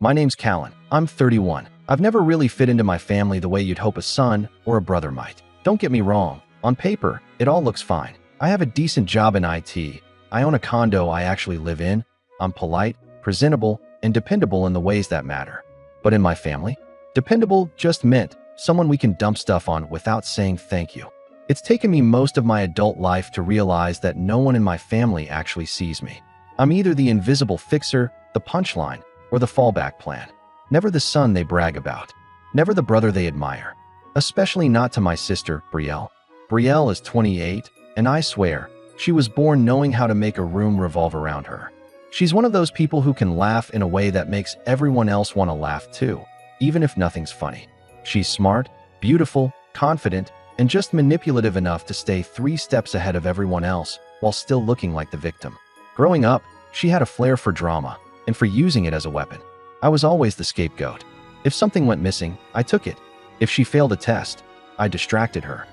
My name's Callan. I'm 31. I've never really fit into my family the way you'd hope a son or a brother might. Don't get me wrong. On paper, it all looks fine. I have a decent job in IT. I own a condo I actually live in. I'm polite, presentable, and dependable in the ways that matter. But in my family, dependable just meant someone we can dump stuff on without saying thank you. It's taken me most of my adult life to realize that no one in my family actually sees me. I'm either the invisible fixer, the punchline, or the fallback plan. Never the son they brag about. Never the brother they admire. Especially not to my sister, Brielle. Brielle is 28, and I swear, she was born knowing how to make a room revolve around her. She's one of those people who can laugh in a way that makes everyone else want to laugh too, even if nothing's funny. She's smart, beautiful, confident, and just manipulative enough to stay 3 steps ahead of everyone else while still looking like the victim. Growing up, she had a flair for drama and for using it as a weapon. I was always the scapegoat. If something went missing, I took it. If she failed a test, I distracted her.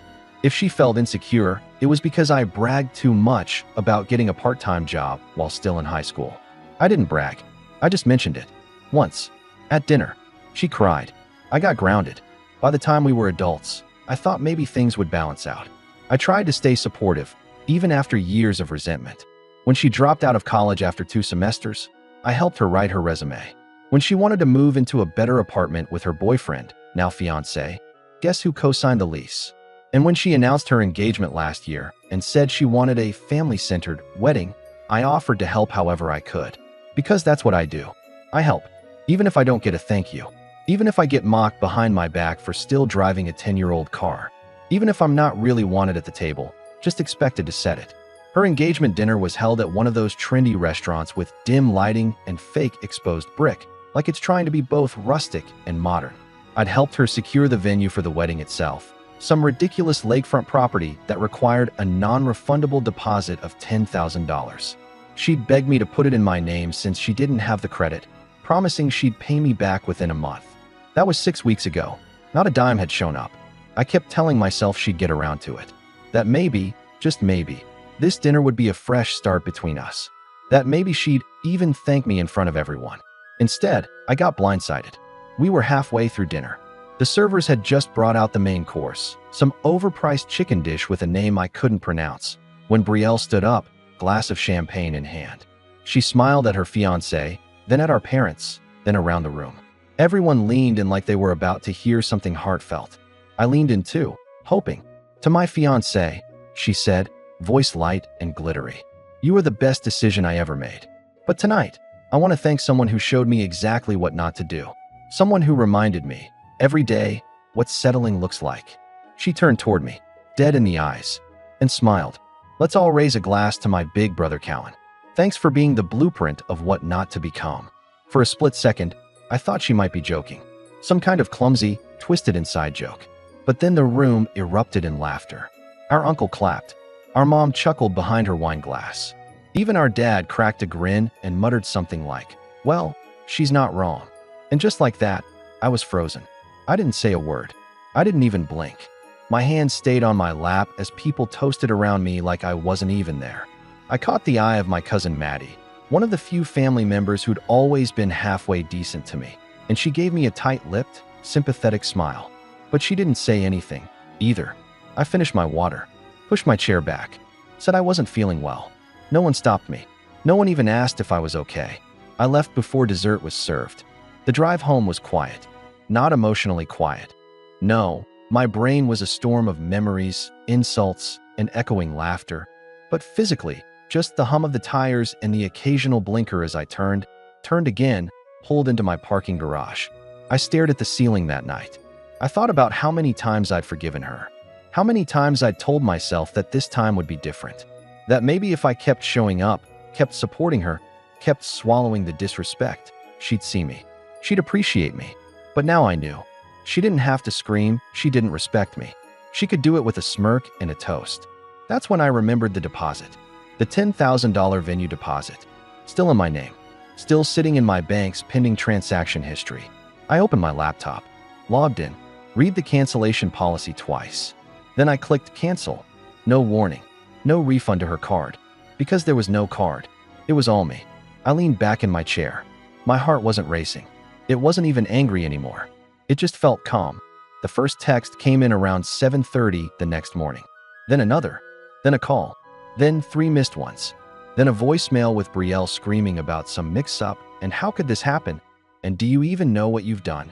If she felt insecure, it was because I bragged too much about getting a part-time job while still in high school. I didn't brag. I just mentioned it. Once, at dinner, she cried. I got grounded. By the time we were adults, I thought maybe things would balance out. I tried to stay supportive, even after years of resentment. When she dropped out of college after 2 semesters, I helped her write her resume. When she wanted to move into a better apartment with her boyfriend, now fiancé, guess who co-signed the lease? And when she announced her engagement last year and said she wanted a family-centered wedding, I offered to help however I could. Because that's what I do. I help, even if I don't get a thank you. Even if I get mocked behind my back for still driving a 10-year-old car. Even if I'm not really wanted at the table, just expected to set it. Her engagement dinner was held at one of those trendy restaurants with dim lighting and fake exposed brick, like it's trying to be both rustic and modern. I'd helped her secure the venue for the wedding itself, some ridiculous lakefront property that required a non-refundable deposit of $10,000. She'd begged me to put it in my name since she didn't have the credit, promising she'd pay me back within a month. That was 6 weeks ago. Not a dime had shown up. I kept telling myself she'd get around to it. That maybe, just maybe, this dinner would be a fresh start between us. That maybe she'd even thank me in front of everyone. Instead, I got blindsided. We were halfway through dinner. The servers had just brought out the main course, some overpriced chicken dish with a name I couldn't pronounce, when Brielle stood up, glass of champagne in hand. She smiled at her fiancé, then at our parents, then around the room. Everyone leaned in like they were about to hear something heartfelt. I leaned in too, hoping. To my fiancé, she said, voice light and glittery. You were the best decision I ever made. But tonight, I want to thank someone who showed me exactly what not to do. Someone who reminded me, every day, what settling looks like. She turned toward me, dead in the eyes, and smiled. Let's all raise a glass to my big brother Callan. Thanks for being the blueprint of what not to become. For a split second, I thought she might be joking. Some kind of clumsy, twisted inside joke. But then the room erupted in laughter. Our uncle clapped. Our mom chuckled behind her wine glass. Even our dad cracked a grin and muttered something like, well, she's not wrong. And just like that, I was frozen. I didn't say a word. I didn't even blink. My hands stayed on my lap as people toasted around me like I wasn't even there. I caught the eye of my cousin Maddie, one of the few family members who'd always been halfway decent to me, and she gave me a tight-lipped, sympathetic smile. But she didn't say anything, either. I finished my water, pushed my chair back, said I wasn't feeling well. No one stopped me. No one even asked if I was okay. I left before dessert was served. The drive home was quiet. Not emotionally quiet. No, my brain was a storm of memories, insults, and echoing laughter. But physically, just the hum of the tires and the occasional blinker as I turned again, pulled into my parking garage. I stared at the ceiling that night. I thought about how many times I'd forgiven her. How many times I'd told myself that this time would be different. That maybe if I kept showing up, kept supporting her, kept swallowing the disrespect, she'd see me. She'd appreciate me. But now I knew. She didn't have to scream, she didn't respect me. She could do it with a smirk and a toast. That's when I remembered the deposit. The $10,000 venue deposit. Still in my name. Still sitting in my bank's pending transaction history. I opened my laptop. Logged in. Read the cancellation policy twice. Then I clicked cancel. No warning. No refund to her card. Because there was no card. It was all me. I leaned back in my chair. My heart wasn't racing. It wasn't even angry anymore. It just felt calm. The first text came in around 7:30 the next morning. Then another. Then a call. Then 3 missed ones. Then a voicemail with Brielle screaming about some mix-up and how could this happen? And do you even know what you've done?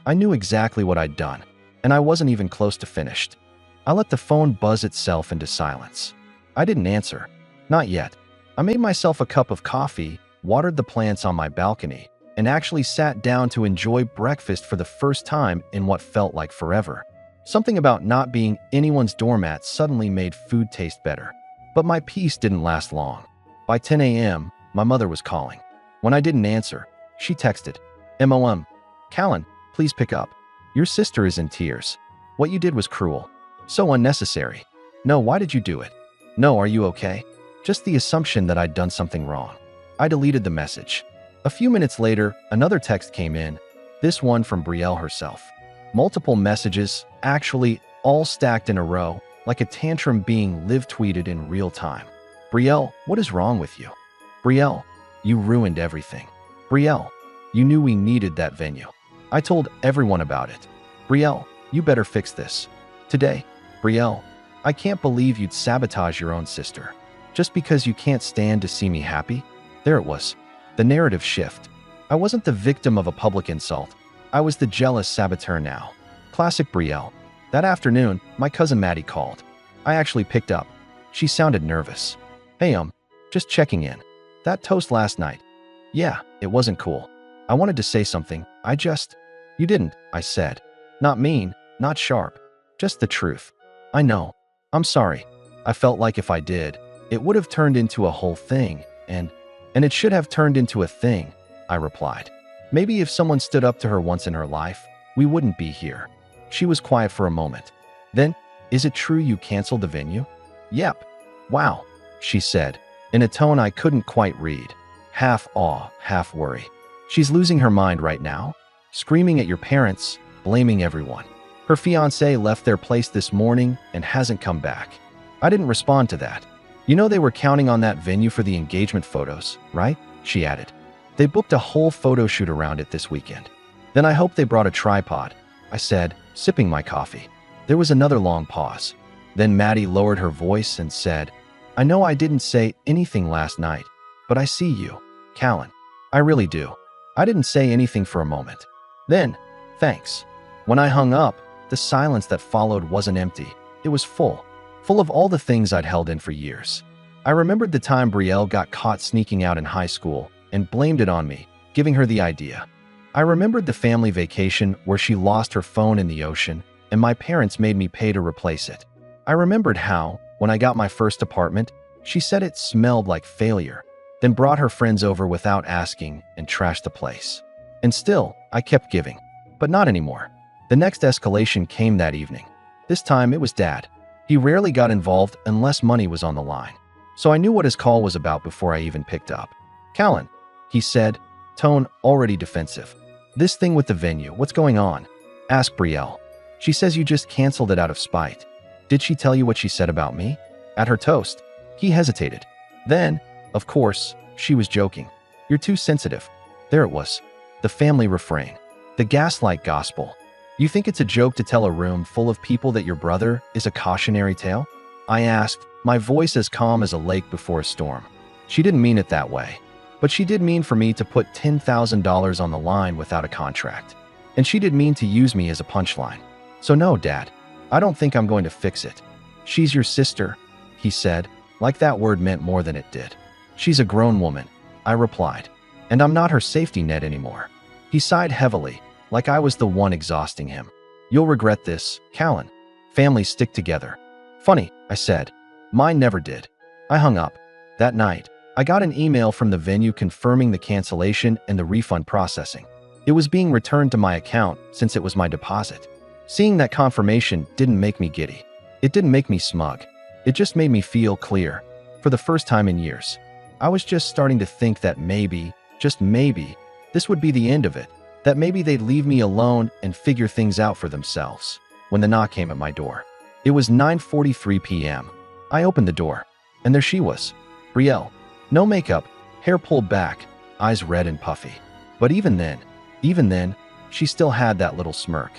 I knew exactly what I'd done, and I wasn't even close to finished. I let the phone buzz itself into silence. I didn't answer. Not yet. I made myself a cup of coffee, watered the plants on my balcony, and actually sat down to enjoy breakfast for the first time in what felt like forever. Something about not being anyone's doormat suddenly made food taste better. But my peace didn't last long. By 10 a.m., my mother was calling. When I didn't answer, she texted, "Mom, Callan, please pick up. Your sister is in tears. What you did was cruel. So unnecessary. No, why did you do it? No, are you okay?" Just the assumption that I'd done something wrong. I deleted the message. A few minutes later, another text came in, this one from Brielle herself. Multiple messages, actually all stacked in a row, like a tantrum being live-tweeted in real time. "Brielle, what is wrong with you? Brielle, you ruined everything. Brielle, you knew we needed that venue. I told everyone about it. Brielle, you better fix this. Today, Brielle, I can't believe you'd sabotage your own sister. Just because you can't stand to see me happy?" There it was. The narrative shift. I wasn't the victim of a public insult. I was the jealous saboteur now. Classic Brielle. That afternoon, my cousin Maddie called. I actually picked up. She sounded nervous. "Hey, just checking in. That toast last night. Yeah, it wasn't cool. I wanted to say something. You didn't," I said. Not mean, not sharp. Just the truth. "I know. I'm sorry. I felt like if I did, it would have turned into a whole thing, and it should have turned into a thing," I replied. "Maybe if someone stood up to her once in her life, we wouldn't be here." She was quiet for a moment. Then, "Is it true you canceled the venue?" "Yep." "Wow," she said, in a tone I couldn't quite read. Half awe, half worry. "She's losing her mind right now? Screaming at your parents, blaming everyone. Her fiancé left their place this morning and hasn't come back." I didn't respond to that. "You know they were counting on that venue for the engagement photos, right?" she added. "They booked a whole photo shoot around it this weekend." "Then I hope they brought a tripod," I said, sipping my coffee. There was another long pause. Then Maddie lowered her voice and said, "I know I didn't say anything last night, but I see you, Callan. I really do." I didn't say anything for a moment. Then, "Thanks." When I hung up, the silence that followed wasn't empty. It was full of all the things I'd held in for years. I remembered the time Brielle got caught sneaking out in high school and blamed it on me, giving her the idea. I remembered the family vacation where she lost her phone in the ocean and my parents made me pay to replace it. I remembered how, when I got my first apartment, she said it smelled like failure, then brought her friends over without asking and trashed the place. And still, I kept giving. But not anymore. The next escalation came that evening. This time it was Dad. He rarely got involved unless money was on the line. So I knew what his call was about before I even picked up. "Callan," he said, tone already defensive. "This thing with the venue, what's going on?" Asked Brielle. "She says you just canceled it out of spite." "Did she tell you what she said about me?" "At her toast." He hesitated. Then, of course, she was joking. "You're too sensitive." There it was. The family refrain. The gaslight gospel. "You think it's a joke to tell a room full of people that your brother is a cautionary tale?" I asked, my voice as calm as a lake before a storm. She didn't mean it that way. But she did mean for me to put $10,000 on the line without a contract. And she did mean to use me as a punchline. "So no, Dad, I don't think I'm going to fix it." "She's your sister," he said, like that word meant more than it did. "She's a grown woman," I replied, "and I'm not her safety net anymore." He sighed heavily, like I was the one exhausting him. "You'll regret this, Callan. Families stick together." "Funny," I said. "Mine never did." I hung up. That night, I got an email from the venue confirming the cancellation and the refund processing. It was being returned to my account since it was my deposit. Seeing that confirmation didn't make me giddy. It didn't make me smug. It just made me feel clear. For the first time in years, I was just starting to think that maybe, just maybe, this would be the end of it. That maybe they'd leave me alone and figure things out for themselves. When the knock came at my door. It was 9:43 p.m. I opened the door, and there she was. Brielle. No makeup, hair pulled back, eyes red and puffy. But even then, Even then, she still had that little smirk,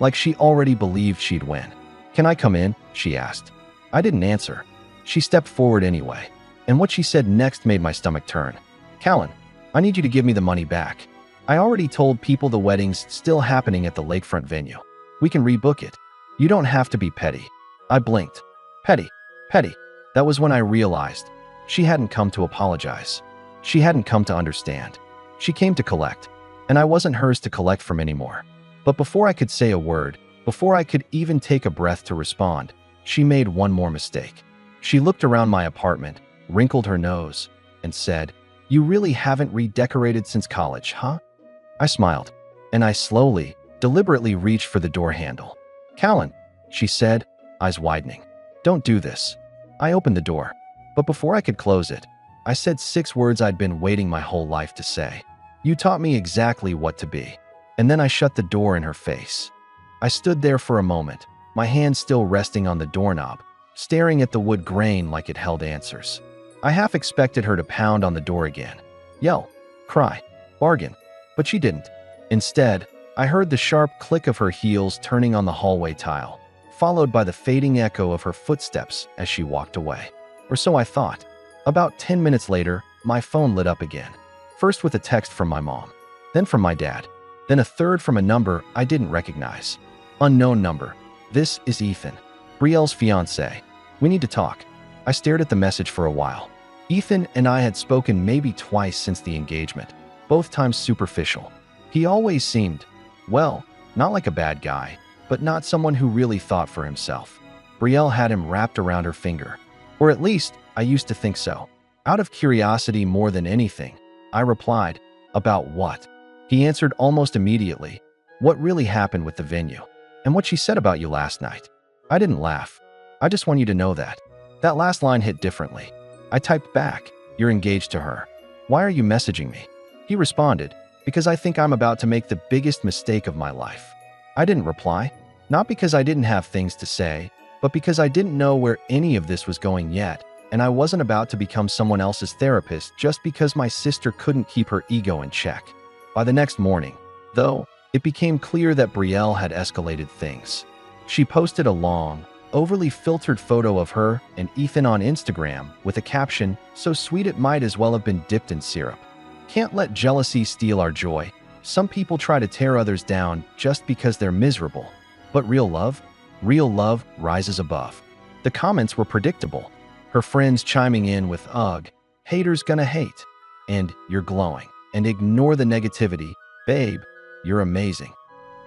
like she already believed she'd win. "Can I come in?" she asked. I didn't answer. She stepped forward anyway, and what she said next made my stomach turn. "Callan, I need you to give me the money back. I already told people the wedding's still happening at the lakefront venue. We can rebook it. You don't have to be petty." I blinked. Petty. Petty. That was when I realized she hadn't come to apologize. She hadn't come to understand. She came to collect, and I wasn't hers to collect from anymore. But before I could say a word, before I could even take a breath to respond, she made one more mistake. She looked around my apartment, wrinkled her nose, and said, "You really haven't redecorated since college, huh?" I smiled, and I slowly, deliberately reached for the door handle. "Callan," she said, eyes widening. "Don't do this." I opened the door, but before I could close it, I said 6 words I'd been waiting my whole life to say. "You taught me exactly what to be." And then I shut the door in her face. I stood there for a moment, my hand still resting on the doorknob, staring at the wood grain like it held answers. I half expected her to pound on the door again, yell, cry, bargain, but she didn't. Instead, I heard the sharp click of her heels turning on the hallway tile, followed by the fading echo of her footsteps as she walked away. Or so I thought. About 10 minutes later, my phone lit up again. First with a text from my mom, then from my dad, then a third from a number I didn't recognize. "Unknown number. This is Ethan, Brielle's fiancé. We need to talk." I stared at the message for a while. Ethan and I had spoken maybe twice since the engagement, both times superficial. He always seemed, well, not like a bad guy, but not someone who really thought for himself. Brielle had him wrapped around her finger. Or at least, I used to think so. Out of curiosity more than anything, I replied, "About what?" He answered almost immediately, "What really happened with the venue? And what she said about you last night." I didn't laugh. "I just want you to know that." That last line hit differently. I typed back, "You're engaged to her. Why are you messaging me?" He responded, "Because I think I'm about to make the biggest mistake of my life." I didn't reply, not because I didn't have things to say, but because I didn't know where any of this was going yet, and I wasn't about to become someone else's therapist just because my sister couldn't keep her ego in check. By the next morning, though, it became clear that Brielle had escalated things. She posted a long, overly filtered photo of her and Ethan on Instagram with a caption so sweet it might as well have been dipped in syrup. "Can't let jealousy steal our joy. Some people try to tear others down just because they're miserable. But real love rises above." The comments were predictable. Her friends chiming in with, "Ugh, haters gonna hate," and "You're glowing," and "Ignore the negativity, babe, you're amazing."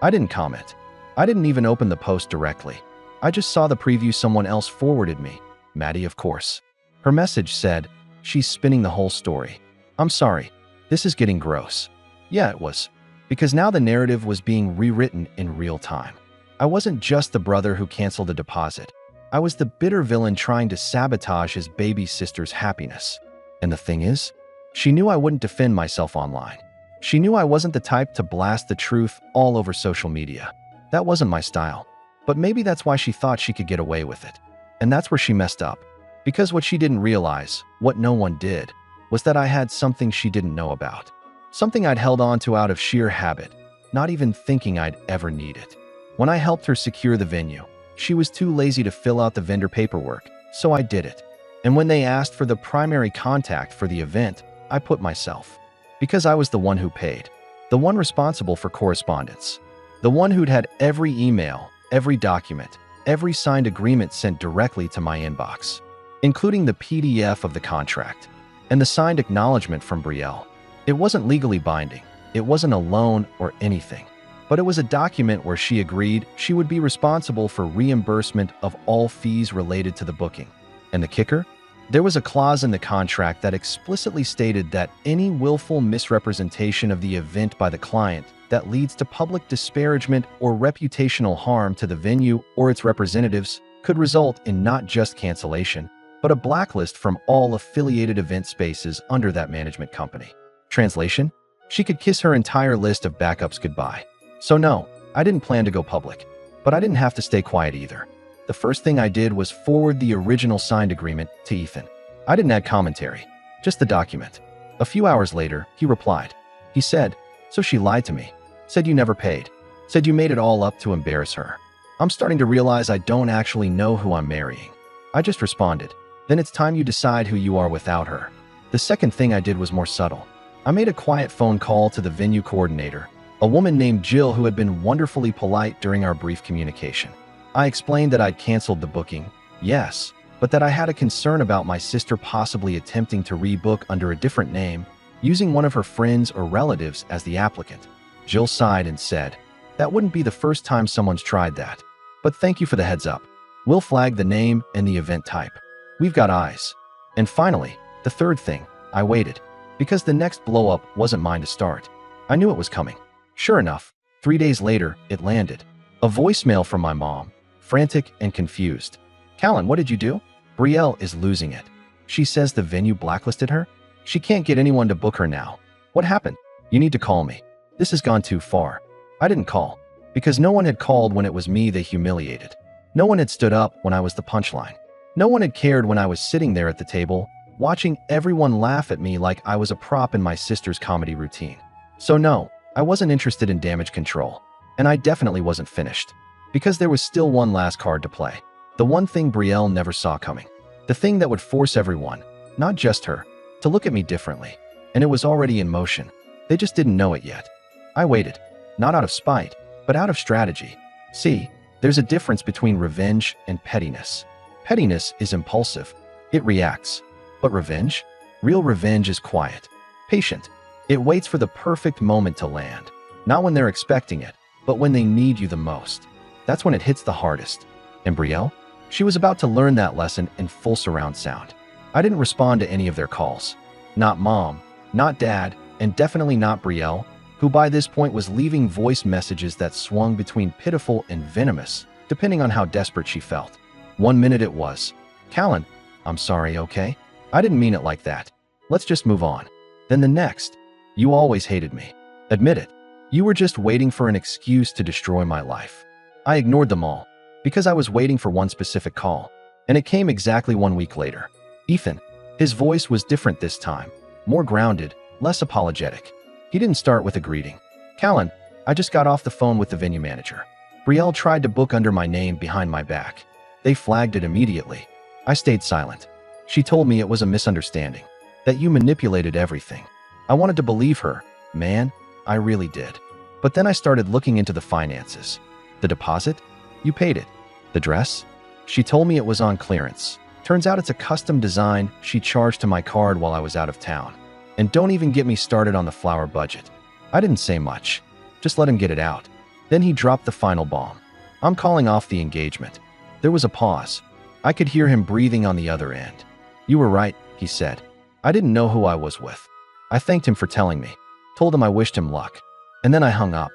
I didn't comment. I didn't even open the post directly. I just saw the preview someone else forwarded me. Maddie, of course. Her message said, "She's spinning the whole story. I'm sorry. This is getting gross." Yeah, it was. Because now the narrative was being rewritten in real time. I wasn't just the brother who canceled a deposit. I was the bitter villain trying to sabotage his baby sister's happiness. And the thing is, she knew I wouldn't defend myself online. She knew I wasn't the type to blast the truth all over social media. That wasn't my style. But maybe that's why she thought she could get away with it. And that's where she messed up. Because what she didn't realize, what no one did, was that I had something she didn't know about. Something I'd held on to out of sheer habit, not even thinking I'd ever need it. When I helped her secure the venue, she was too lazy to fill out the vendor paperwork, so I did it. And when they asked for the primary contact for the event, I put myself. Because I was the one who paid, the one responsible for correspondence, the one who'd had every email, every document, every signed agreement sent directly to my inbox, including the PDF of the contract and the signed acknowledgement from Brielle. It wasn't legally binding, it wasn't a loan or anything, but it was a document where she agreed she would be responsible for reimbursement of all fees related to the booking. And the kicker? There was a clause in the contract that explicitly stated that any willful misrepresentation of the event by the client that leads to public disparagement or reputational harm to the venue or its representatives could result in not just cancellation, but a blacklist from all affiliated event spaces under that management company. Translation? She could kiss her entire list of backups goodbye. So no, I didn't plan to go public, but I didn't have to stay quiet either. The first thing I did was forward the original signed agreement to Ethan. I didn't add commentary, just the document. A few hours later, he replied. He said, "So she lied to me. Said you never paid. Said you made it all up to embarrass her. I'm starting to realize I don't actually know who I'm marrying. I just responded, then it's time you decide who you are without her. The second thing I did was more subtle. I made a quiet phone call to the venue coordinator, a woman named Jill who had been wonderfully polite during our brief communication. I explained that I'd canceled the booking, yes, but that I had a concern about my sister possibly attempting to rebook under a different name, using one of her friends or relatives as the applicant. Jill sighed and said, "That wouldn't be the first time someone's tried that. But thank you for the heads up. We'll flag the name and the event type. We've got eyes." And finally, the third thing, I waited. Because the next blow-up wasn't mine to start. I knew it was coming. Sure enough, 3 days later, it landed. A voicemail from my mom, frantic and confused. "Callan, what did you do? Brielle is losing it. She says the venue blacklisted her. She can't get anyone to book her now. What happened? You need to call me. This has gone too far." I didn't call, because no one had called when it was me they humiliated. No one had stood up when I was the punchline. No one had cared when I was sitting there at the table, watching everyone laugh at me like I was a prop in my sister's comedy routine. So no, I wasn't interested in damage control. And I definitely wasn't finished. Because there was still one last card to play. The one thing Brielle never saw coming. The thing that would force everyone, not just her, to look at me differently. And it was already in motion. They just didn't know it yet. I waited. Not out of spite, but out of strategy. See, there's a difference between revenge and pettiness. Pettiness is impulsive. It reacts. But revenge? Real revenge is quiet, patient. It waits for the perfect moment to land. Not when they're expecting it, but when they need you the most. That's when it hits the hardest. And Brielle? She was about to learn that lesson in full surround sound. I didn't respond to any of their calls. Not mom, not dad, and definitely not Brielle, who by this point was leaving voice messages that swung between pitiful and venomous, depending on how desperate she felt. 1 minute it was, "Callan, I'm sorry, okay? I didn't mean it like that. Let's just move on." Then the next, "You always hated me. Admit it. You were just waiting for an excuse to destroy my life." I ignored them all, because I was waiting for one specific call, and it came exactly 1 week later. Ethan. His voice was different this time, more grounded, less apologetic. He didn't start with a greeting. "Callan, I just got off the phone with the venue manager. Brielle tried to book under my name behind my back. They flagged it immediately." I stayed silent. She told me it was a misunderstanding, that you manipulated everything. I wanted to believe her, man, I really did. But then I started looking into the finances. The deposit? You paid it. The dress? She told me it was on clearance. Turns out it's a custom design she charged to my card while I was out of town. And don't even get me started on the flower budget. I didn't say much. Just let him get it out. Then he dropped the final bomb. "I'm calling off the engagement." There was a pause. I could hear him breathing on the other end. "You were right," he said. I didn't know who I was with. I thanked him for telling me, told him I wished him luck. And then I hung up.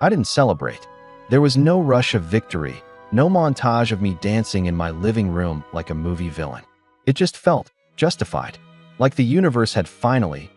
I didn't celebrate. There was no rush of victory, no montage of me dancing in my living room like a movie villain. It just felt justified, like the universe had finally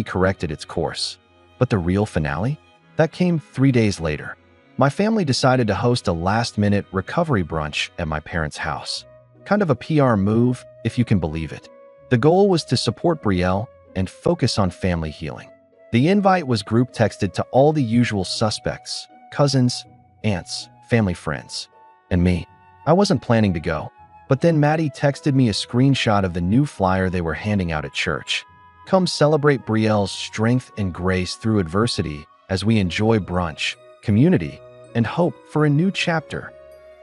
corrected its course. But the real finale? That came 3 days later. My family decided to host a last-minute recovery brunch at my parents' house. Kind of a PR move, if you can believe it. The goal was to support Brielle and focus on family healing. The invite was group texted to all the usual suspects, cousins, aunts, family friends, and me. I wasn't planning to go, but then Maddie texted me a screenshot of the new flyer they were handing out at church. "Come celebrate Brielle's strength and grace through adversity as we enjoy brunch, community, and hope for a new chapter."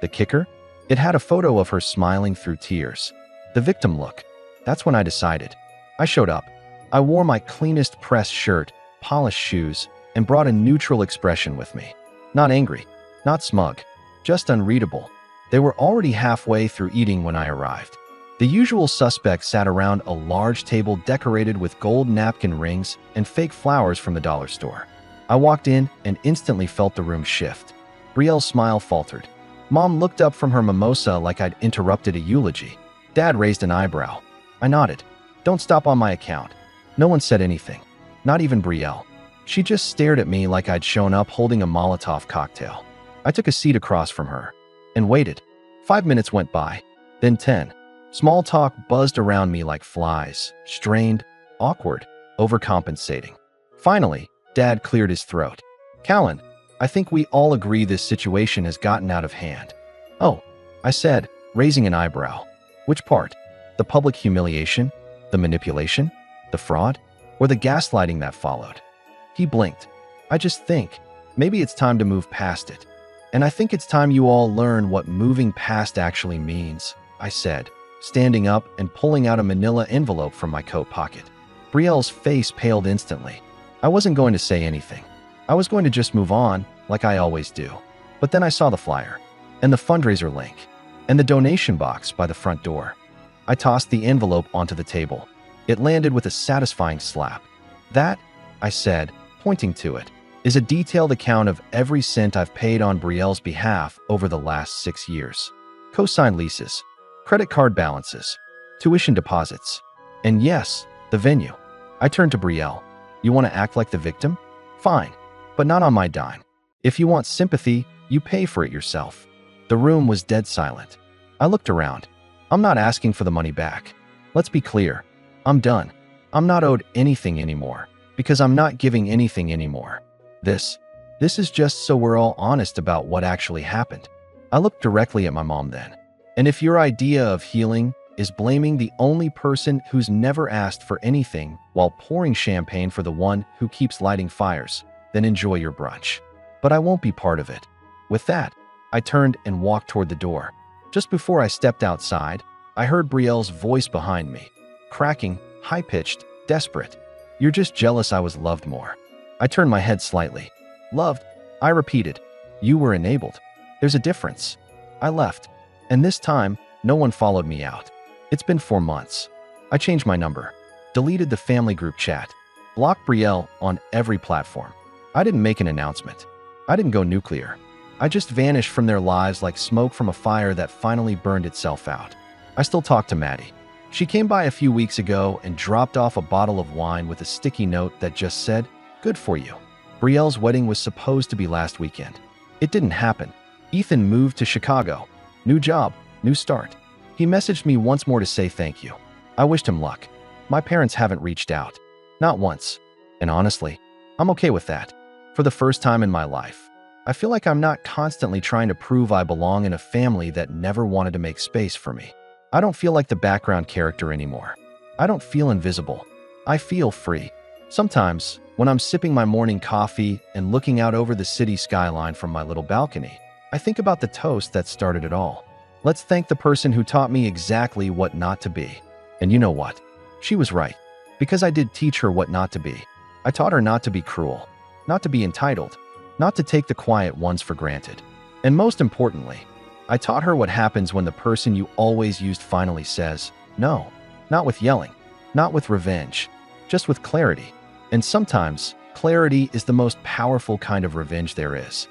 The kicker? It had a photo of her smiling through tears. The victim look. That's when I decided. I showed up. I wore my cleanest pressed shirt, polished shoes, and brought a neutral expression with me. Not angry, not smug, just unreadable. They were already halfway through eating when I arrived. The usual suspects sat around a large table decorated with gold napkin rings and fake flowers from the dollar store. I walked in and instantly felt the room shift. Brielle's smile faltered. Mom looked up from her mimosa like I'd interrupted a eulogy. Dad raised an eyebrow. I nodded. "Don't stop on my account." No one said anything. Not even Brielle. She just stared at me like I'd shown up holding a Molotov cocktail. I took a seat across from her and waited. 5 minutes went by, then 10. Small talk buzzed around me like flies, strained, awkward, overcompensating. Finally, Dad cleared his throat. Callan, I think we all agree this situation has gotten out of hand. Oh, I said, raising an eyebrow. Which part? The public humiliation? The manipulation? The fraud? Or the gaslighting that followed? He blinked. I just think, maybe it's time to move past it. And I think it's time you all learn what moving past actually means, I said, standing up and pulling out a manila envelope from my coat pocket. Brielle's face paled instantly. I wasn't going to say anything. I was going to just move on, like I always do. But then I saw the flyer, and the fundraiser link, and the donation box by the front door. I tossed the envelope onto the table. It landed with a satisfying slap. That, I said, pointing to it, is a detailed account of every cent I've paid on Brielle's behalf over the last 6 years. Co-signed leases, credit card balances, tuition deposits, and yes, the venue. I turned to Brielle. You want to act like the victim? Fine, but not on my dime. If you want sympathy, you pay for it yourself. The room was dead silent. I looked around. I'm not asking for the money back. Let's be clear. I'm done. I'm not owed anything anymore, because I'm not giving anything anymore. This is just so we're all honest about what actually happened. I looked directly at my mom then. And if your idea of healing is blaming the only person who's never asked for anything while pouring champagne for the one who keeps lighting fires, then enjoy your brunch. But I won't be part of it. With that, I turned and walked toward the door. Just before I stepped outside, I heard Brielle's voice behind me, cracking, high-pitched, desperate. You're just jealous I was loved more. I turned my head slightly. Loved? I repeated. You were enabled. There's a difference. I left, and this time, no one followed me out. It's been 4 months. I changed my number, deleted the family group chat, blocked Brielle on every platform. I didn't make an announcement. I didn't go nuclear. I just vanished from their lives like smoke from a fire that finally burned itself out. I still talk to Maddie. She came by a few weeks ago and dropped off a bottle of wine with a sticky note that just said, "Good for you." Brielle's wedding was supposed to be last weekend. It didn't happen. Ethan moved to Chicago. New job, new start. He messaged me once more to say thank you. I wished him luck. My parents haven't reached out. Not once. And honestly, I'm okay with that. For the first time in my life, I feel like I'm not constantly trying to prove I belong in a family that never wanted to make space for me. I don't feel like the background character anymore. I don't feel invisible. I feel free. Sometimes, when I'm sipping my morning coffee and looking out over the city skyline from my little balcony, I think about the toast that started it all. Let's thank the person who taught me exactly what not to be. And you know what? She was right. Because I did teach her what not to be. I taught her not to be cruel, not to be entitled, not to take the quiet ones for granted. And most importantly, I taught her what happens when the person you always used finally says, no. Not with yelling, not with revenge, just with clarity. And sometimes, clarity is the most powerful kind of revenge there is.